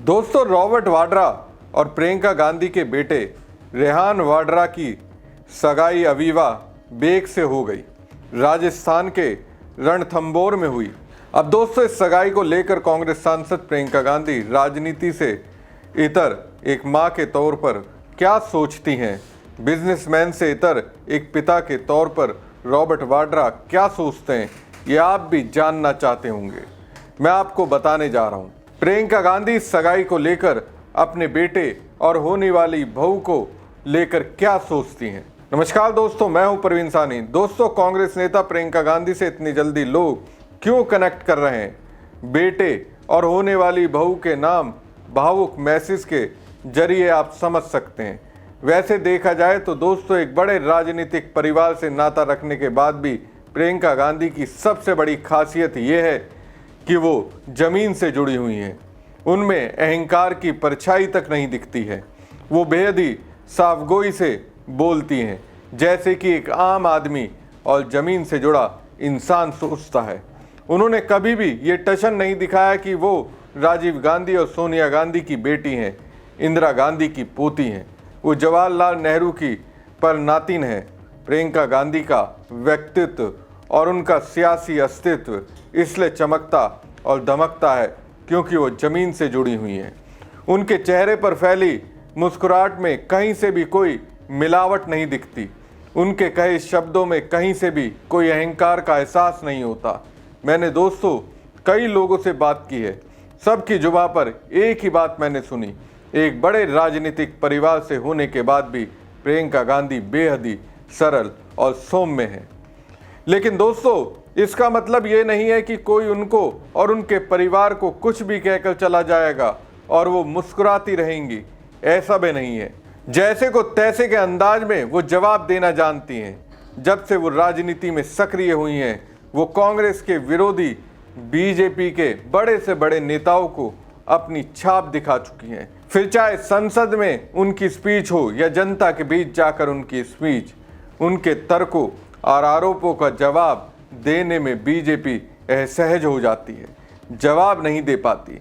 दोस्तों, रॉबर्ट वाड्रा और प्रियंका गांधी के बेटे रेहान वाड्रा की सगाई अवीवा बेग से हो गई। राजस्थान के रणथंभौर में हुई। अब दोस्तों, इस सगाई को लेकर कांग्रेस सांसद प्रियंका गांधी राजनीति से इतर एक मां के तौर पर क्या सोचती हैं, बिजनेसमैन से इतर एक पिता के तौर पर रॉबर्ट वाड्रा क्या सोचते हैं, ये आप भी जानना चाहते होंगे। मैं आपको बताने जा रहा हूँ प्रियंका गांधी इस सगाई को लेकर अपने बेटे और होने वाली बहू को लेकर क्या सोचती हैं। नमस्कार दोस्तों, मैं हूं प्रवीण सानी। दोस्तों, कांग्रेस नेता प्रियंका गांधी से इतनी जल्दी लोग क्यों कनेक्ट कर रहे हैं? बेटे और होने वाली बहू के नाम भावुक मैसेज के जरिए आप समझ सकते हैं। वैसे देखा जाए तो दोस्तों, एक बड़े राजनीतिक परिवार से नाता रखने के बाद भी प्रियंका गांधी की सबसे बड़ी खासियत ये है कि वो जमीन से जुड़ी हुई हैं। उनमें अहंकार की परछाई तक नहीं दिखती है। वो बेहद ही साफगोई से बोलती हैं, जैसे कि एक आम आदमी और जमीन से जुड़ा इंसान सोचता है। उन्होंने कभी भी ये टशन नहीं दिखाया कि वो राजीव गांधी और सोनिया गांधी की बेटी हैं, इंदिरा गांधी की पोती हैं। वो जवाहरलाल नेहरू की परनातिन है। प्रियंका गांधी का व्यक्तित्व और उनका सियासी अस्तित्व इसलिए चमकता और धमकता है क्योंकि वो जमीन से जुड़ी हुई हैं। उनके चेहरे पर फैली मुस्कुराहट में कहीं से भी कोई मिलावट नहीं दिखती। उनके कहे शब्दों में कहीं से भी कोई अहंकार का एहसास नहीं होता। मैंने दोस्तों कई लोगों से बात की है, सबकी जुबां पर एक ही बात मैंने सुनी। एक बड़े राजनीतिक परिवार से होने के बाद भी प्रियंका गांधी बेहद ही सरल और सौम्य है। लेकिन दोस्तों, इसका मतलब ये नहीं है कि कोई उनको और उनके परिवार को कुछ भी कहकर चला जाएगा और वो मुस्कुराती रहेंगी। ऐसा भी नहीं है। जैसे को तैसे के अंदाज में वो जवाब देना जानती हैं। जब से वो राजनीति में सक्रिय हुई हैं, वो कांग्रेस के विरोधी बीजेपी के बड़े से बड़े नेताओं को अपनी छाप दिखा चुकी हैं। फिर चाहे संसद में उनकी स्पीच हो या जनता के बीच जाकर उनकी स्पीच, उनके तर्कों और आरोपों का जवाब देने में बीजेपी असहज हो जाती है, जवाब नहीं दे पाती।